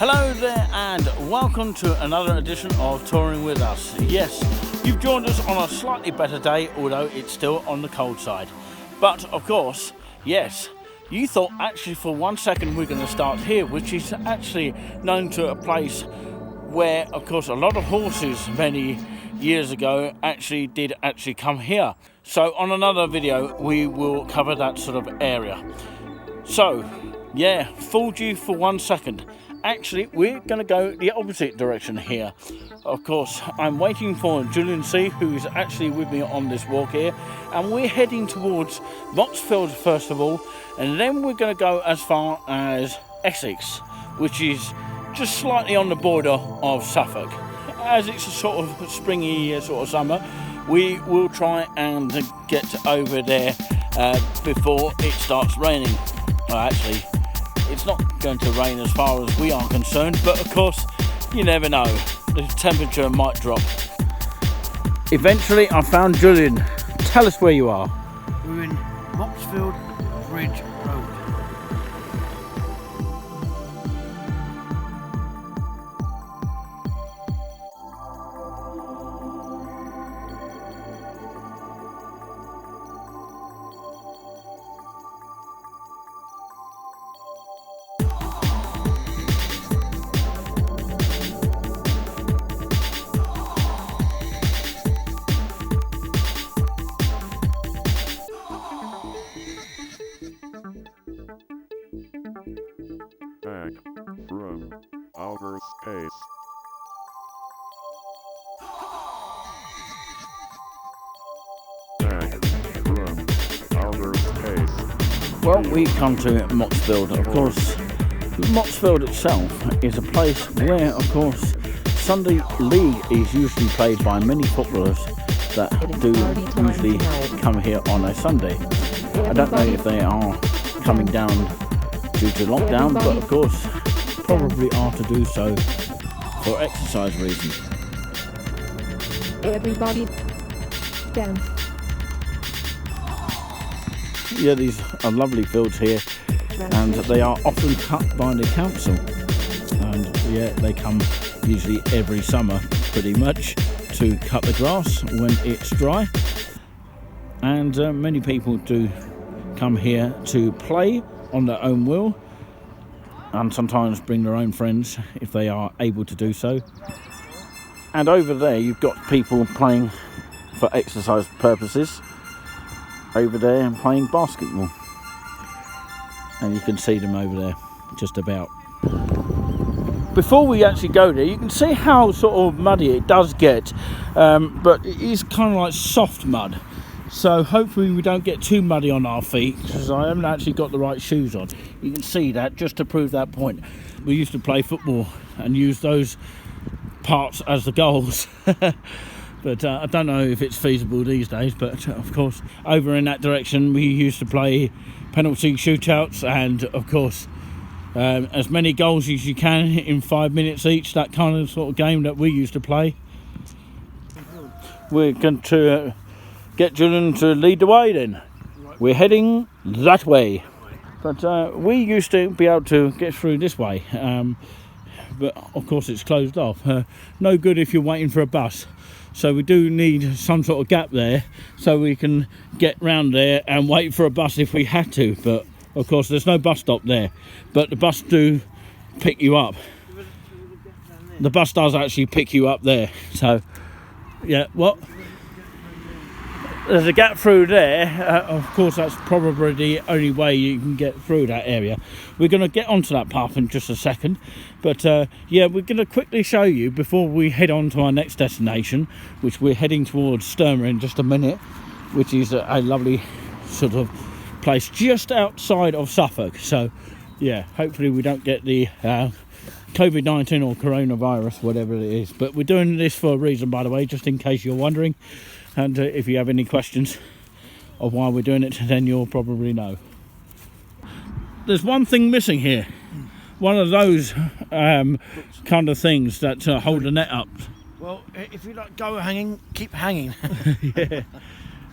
Hello there and welcome to another edition of Touring With Us. Yes, you've joined us on a slightly better day, although it's still on the cold side. But of course, yes, you thought actually for 1 second we're going to start here, which is actually known to a place where, of course, a lot of horses many years ago did come here. So on another video we will cover that sort of area. So yeah, fooled you for 1 second. Actually, we're going to go the opposite direction here. Of course, I'm waiting for Julien C, who's actually with me on this walk here, and we're heading towards Motts Field first of all, and then we're going to go as far as Essex, which is just slightly on the border of Suffolk. As it's a sort of springy sort of summer, we will try and get over there before it starts raining. Well, actually, it's not going to rain as far as we are concerned, but of course, you never know. The temperature might drop. Eventually, I found Julien. Tell us where you are. We're in Moxfield Bridge Road. Back from outer space. Back from outer space. Well, we come to Moxfield. Of course, Moxfield itself is a place where, of course, Sunday League is usually played by many footballers that do usually come here on a Sunday. I don't know if they are coming down due to lockdown, but of course probably are to do so for exercise reasons. Everybody dance. Yeah, these are lovely fields here, and they are often cut by the council, and yeah, they come usually every summer pretty much to cut the grass when it's dry, and many people do come here to play on their own will, and sometimes bring their own friends if they are able to do so. And over there you've got people playing for exercise purposes over there and playing basketball, and you can see them over there just about. Before we actually go there, you can see how sort of muddy it does get, but it is kind of like soft mud. So hopefully we don't get too muddy on our feet, because I haven't actually got the right shoes on. You can see that just to prove that point. We used to play football and use those parts as the goals. But I don't know if it's feasible these days, but of course over in that direction we used to play penalty shootouts, and of course as many goals as you can in 5 minutes each, that kind of sort of game that we used to play. We're going to get Julien to lead the way then. We're heading that way. But we used to be able to get through this way, but of course it's closed off. No good if you're waiting for a bus. So we do need some sort of gap there so we can get round there and wait for a bus if we had to. But of course there's no bus stop there. But the bus do pick you up. The bus does actually pick you up there. So yeah, what? There's a gap through there. Of course that's probably the only way you can get through that area. We're going to get onto that path in just a second, but yeah, we're going to quickly show you before we head on to our next destination, which we're heading towards Sturma in just a minute, which is a lovely sort of place just outside of Suffolk. So yeah, hopefully we don't get the COVID-19 or coronavirus, whatever it is. But we're doing this for a reason, by the way, just in case you're wondering. And if you have any questions of why we're doing it, then you'll probably know. There's one thing missing here. One of those kind of things that hold the net up. Well, if you like go hanging, keep hanging. Yeah.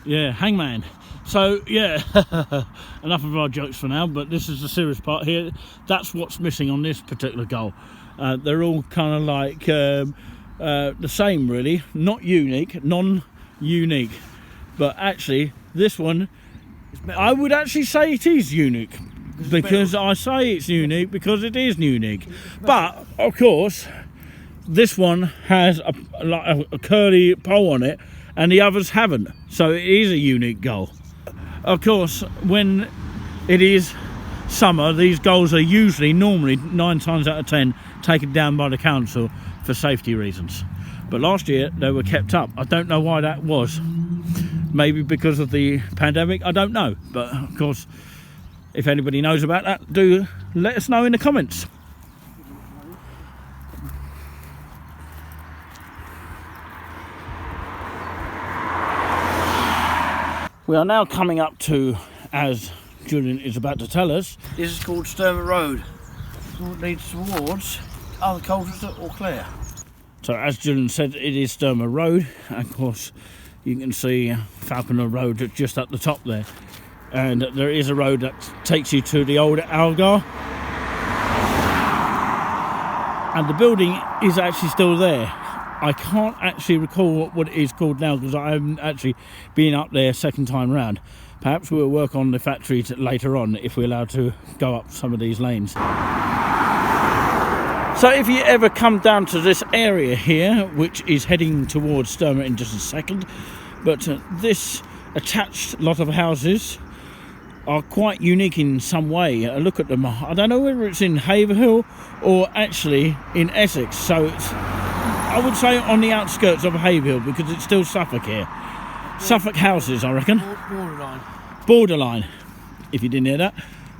Yeah, hangman. So yeah, enough of our jokes for now, but this is the serious part here. That's what's missing on this particular goal. They're all kind of like the same really, not unique, non-unique, but actually this one, I would actually say it is unique, because I say it's unique because it is unique. But of course this one has a curly pole on it and the others haven't, so it is a unique goal. Of course, when it is summer, these goals are usually, normally 9 times out of 10, taken down by the council for safety reasons. But last year they were kept up. I don't know why that was. Maybe because of the pandemic, I don't know. But of course, if anybody knows about that, do let us know in the comments. We are now coming up to, as Julien is about to tell us, This is called Sturmer Road. It leads towards either Colchester or Clare. so as Julien said, it is Sturmer Road. Of course, you can see Falconer Road just at the top there. And there is a road that takes you to the old Algar. And the building is actually still there. I can't actually recall what it is called now because I haven't actually been up there second time round. Perhaps we'll work on the factory later on if we're allowed to go up some of these lanes. So if you ever come down to this area here, which is heading towards Sturma in just a second, but this attached lot of houses are quite unique in some way. Look at them. I don't know whether it's in Haverhill or actually in Essex, so it's, I would say, on the outskirts of Haverhill because it's still Suffolk here. Suffolk houses, I reckon. Borderline, if you didn't hear that.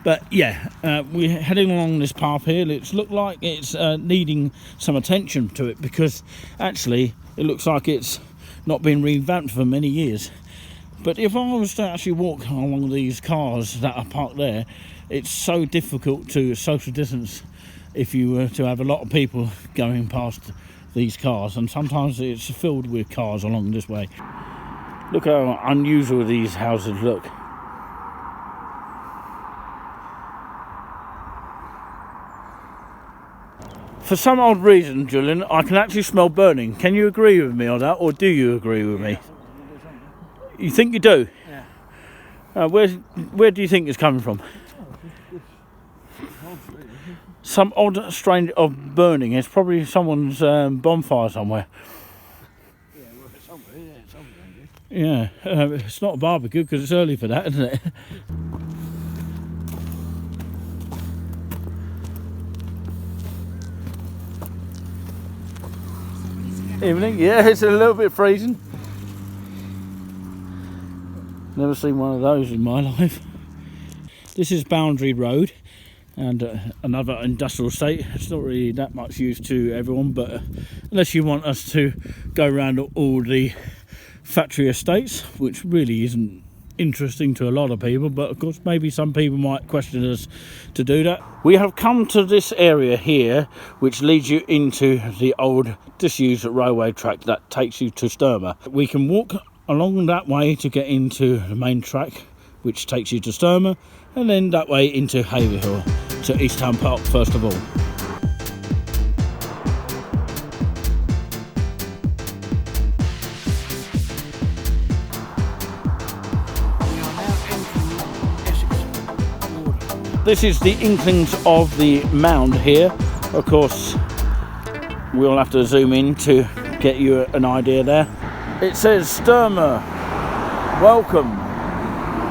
But yeah, we're heading along this path here. It's looked like it's needing some attention to it because actually it looks like it's not been revamped for many years. But if I was to actually walk along these cars that are parked there, it's so difficult to social distance if you were to have a lot of people going past these cars, and sometimes it's filled with cars along this way. Look how unusual these houses look. For some odd reason, Julien, I can actually smell burning. Can you agree with me on that, or do you agree with me? You think you do? Yeah. Where do you think it's coming from? Some odd strain of burning. It's probably someone's bonfire somewhere. Yeah, well, somewhere. Yeah, it's not a barbecue because it's early for that, isn't it? Evening, yeah, it's a little bit freezing. Never seen one of those in my life. This is Boundary Road and another industrial estate. It's not really that much use to everyone, but unless you want us to go around all the factory estates, which really isn't interesting to a lot of people, but of course maybe some people might question us to do that. We have come to this area here which leads you into the old disused railway track that takes you to Sturma. We can walk along that way to get into the main track which takes you to Sturma, and then that way into Haverhill to East Town Park first of all. This is the inklings of the mound here. Of course, we'll have to zoom in to get you an idea there. It says Sturmer, welcome.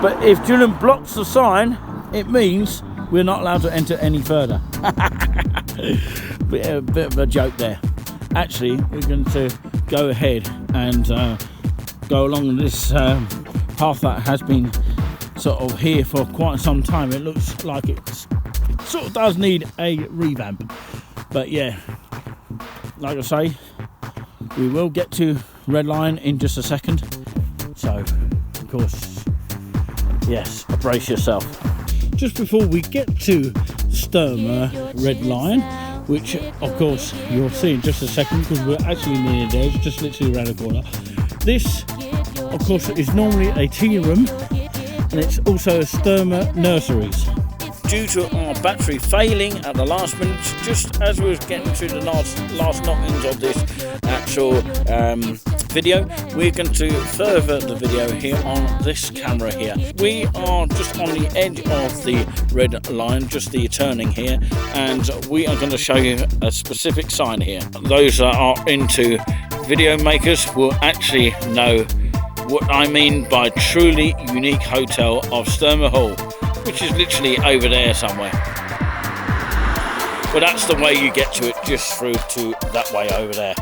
But if Julien blocks the sign, it means we're not allowed to enter any further. A bit of a joke there. Actually, we're going to go ahead and go along this path that has been sort of here for quite some time. It looks like it sort of does need a revamp, but yeah, like I say, we will get to Red Lion in just a second, so of course, yes, brace yourself. Just before we get to Sturmer Red Lion, which of course you'll see in just a second because we're actually near there, it's just literally around the corner. This of course, is normally a tea room, and it's also a Sturma nurseries. Due to our battery failing at the last minute, just as we was getting to the last knockings of this actual video, we're going to further the video here on this camera here. We are just on the edge of the Red Lion, just the turning here, and we are going to show you a specific sign here. Those that are into video makers will actually know what I mean by truly unique hotel of Sturma Hall, which is literally over there somewhere. But that's the way you get to it, just through to that way over there,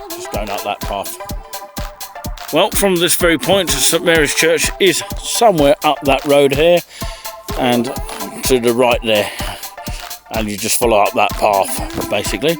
just going up that path. Well, from this very point, St Mary's Church is somewhere up that road here and to the right there, and you just follow up that path basically.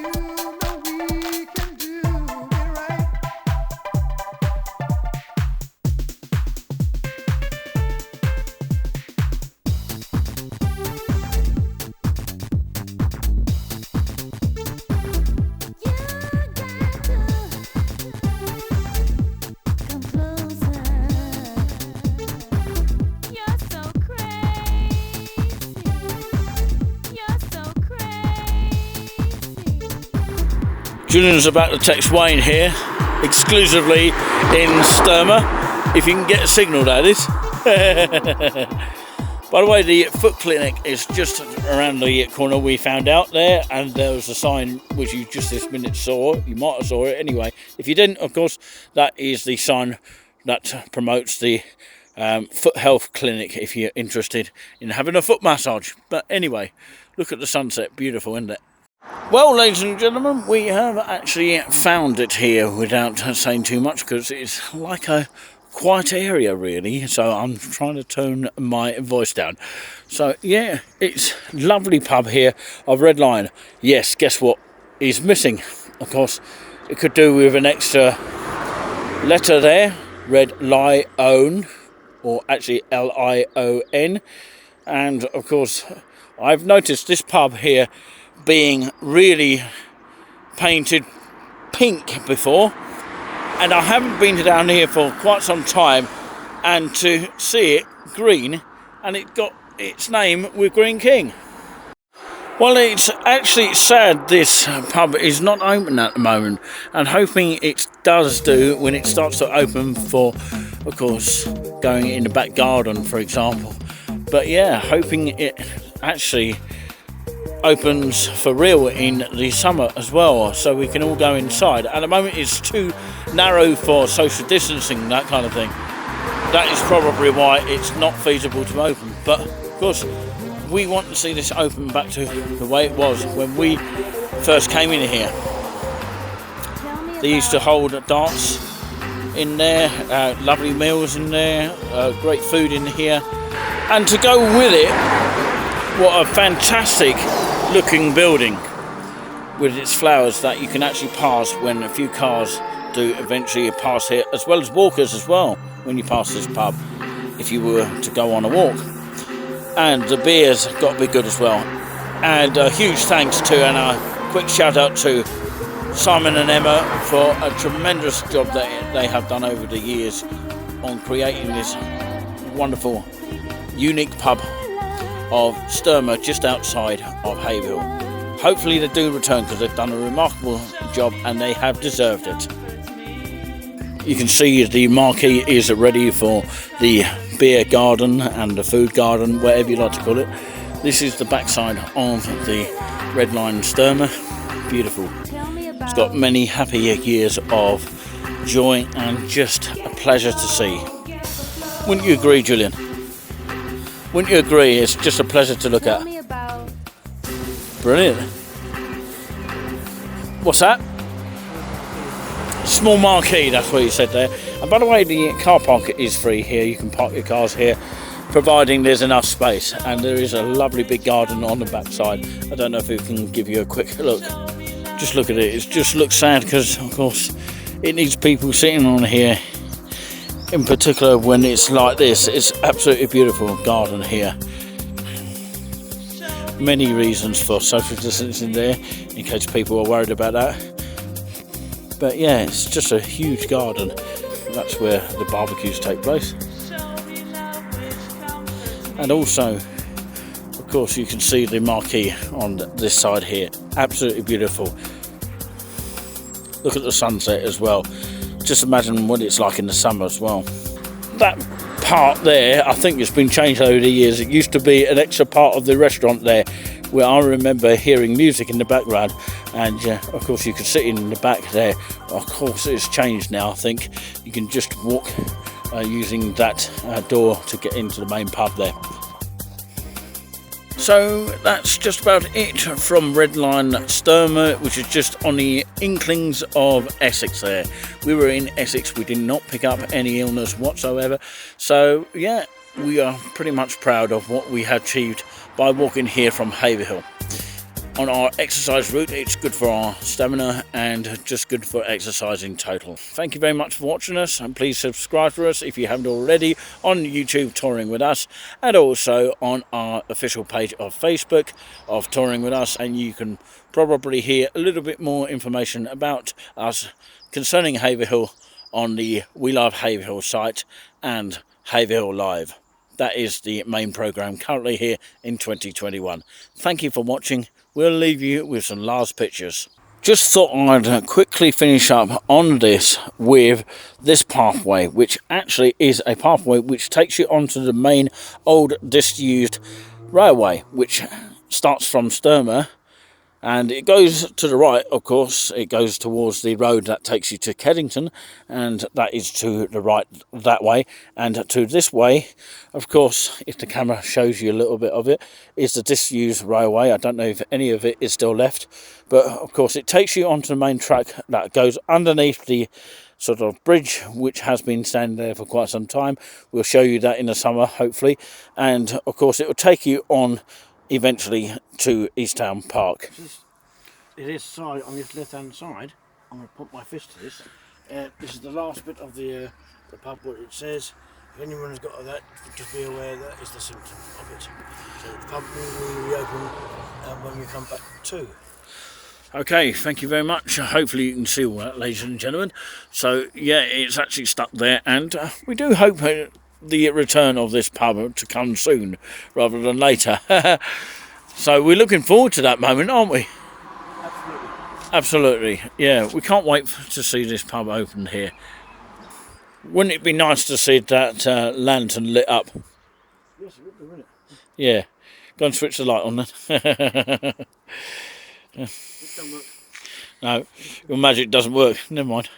Julian's about to text Wayne here, exclusively in Sturma, if you can get a signal, that is. By the way, the foot clinic is just around the corner, we found out there, and there was a sign which you just this minute saw. You might have saw it anyway. If you didn't, of course, that is the sign that promotes the foot health clinic if you're interested in having a foot massage. But anyway, look at the sunset, beautiful, isn't it? Well, ladies and gentlemen, we have actually found it here without saying too much, because it's like a quiet area really, so I'm trying to tone my voice down. So yeah, it's lovely pub here of Red Lion. Yes, guess what is missing? Of course, it could do with an extra letter there, Red Lion, or actually Lion. And of course, I've noticed this pub here being really painted pink before, and I haven't been down here for quite some time, and to see it green, and it got its name with Green King. Well, it's actually sad this pub is not open at the moment, and hoping it does do when it starts to open for, of course, going in the back garden, for example. But yeah, hoping it actually opens for real in the summer as well, so we can all go inside. At the moment it's too narrow for social distancing, that kind of thing. That is probably why it's not feasible to open, but of course we want to see this open back to the way it was when we first came in here. They used to hold darts in there, lovely meals in there, great food in here, and to go with it, what a fantastic looking building with its flowers that you can actually pass when a few cars do eventually pass here, as well as walkers as well when you pass this pub if you were to go on a walk. And the beer's got to be good as well. And a huge thanks to, and a quick shout out to Simon and Emma for a tremendous job that they have done over the years on creating this wonderful unique pub of Sturma just outside of Haverhill. Hopefully they do return, because they've done a remarkable job and they have deserved it. You can see the marquee is ready for the beer garden and the food garden, whatever you like to call it. This is the backside of the Red Lion Sturma. Beautiful. It's got many happy years of joy and just a pleasure to see. Wouldn't you agree, Julian? Wouldn't you agree? It's just a pleasure to look at. Brilliant. What's that? Small marquee, that's what you said there. And by the way, the car park is free here. You can park your cars here, providing there's enough space. And there is a lovely big garden on the back side. I don't know if we can give you a quick look. Just look at it. It just looks sad because, of course, it needs people sitting on here. In particular, when it's like this, it's absolutely beautiful garden here. Many reasons for social distancing there, in case people are worried about that. But yeah, it's just a huge garden. that's where the barbecues take place. And also, of course, you can see the marquee on this side here. Absolutely beautiful. Look at the sunset as well. Just imagine what it's like in the summer as well. That part there, I think it's been changed over the years. It used to be an extra part of the restaurant there, where I remember hearing music in the background, and of course you could sit in the back there. Of course it's changed now. I think you can just walk using that door to get into the main pub there. So that's just about it from Red Lion Sturma, which is just on the inklings of Essex there. We were in Essex, we did not pick up any illness whatsoever. So yeah, we are pretty much proud of what we have achieved by walking here from Haverhill. On our exercise route, it's good for our stamina and just good for exercising total. Thank you very much for watching us, and please subscribe to us if you haven't already on YouTube Touring With Us, and also on our official page of Facebook of Touring With Us, and you can probably hear a little bit more information about us concerning Haverhill on the We Love Haverhill site and Haverhill Live. That is the main programme currently here in 2021. Thank you for watching. We'll leave you with some last pictures. Just thought I'd quickly finish up on this with this pathway, which actually is a pathway which takes you onto the main old disused railway, which starts from Sturmer, and it goes to the right. Of course, it goes towards the road that takes you to Keddington, and that is to the right that way. And to this way, of course, if the camera shows you a little bit of it, is the disused railway. I don't know if any of it is still left, but of course it takes you onto the main track that goes underneath the sort of bridge, which has been standing there for quite some time. We'll show you that in the summer, hopefully. And of course it will take you on eventually to Easttown Park. It is side on this left hand side. I'm going to put my fist to this. This is the last bit of the pub where it says, if anyone has got that, just be aware that is the symptom of it. So the pub will reopen when we come back too. Okay, thank you very much. Hopefully you can see all that, ladies and gentlemen. So yeah, it's actually stuck there, and we do hope the return of this pub to come soon rather than later. So we're looking forward to that moment, aren't we? Absolutely, yeah. We can't wait to see this pub open here. Wouldn't it be nice to see that lantern lit up? Yes, it would be, wouldn't it? Yeah. Go and switch the light on then. It don't work. No, your magic doesn't work. Never mind.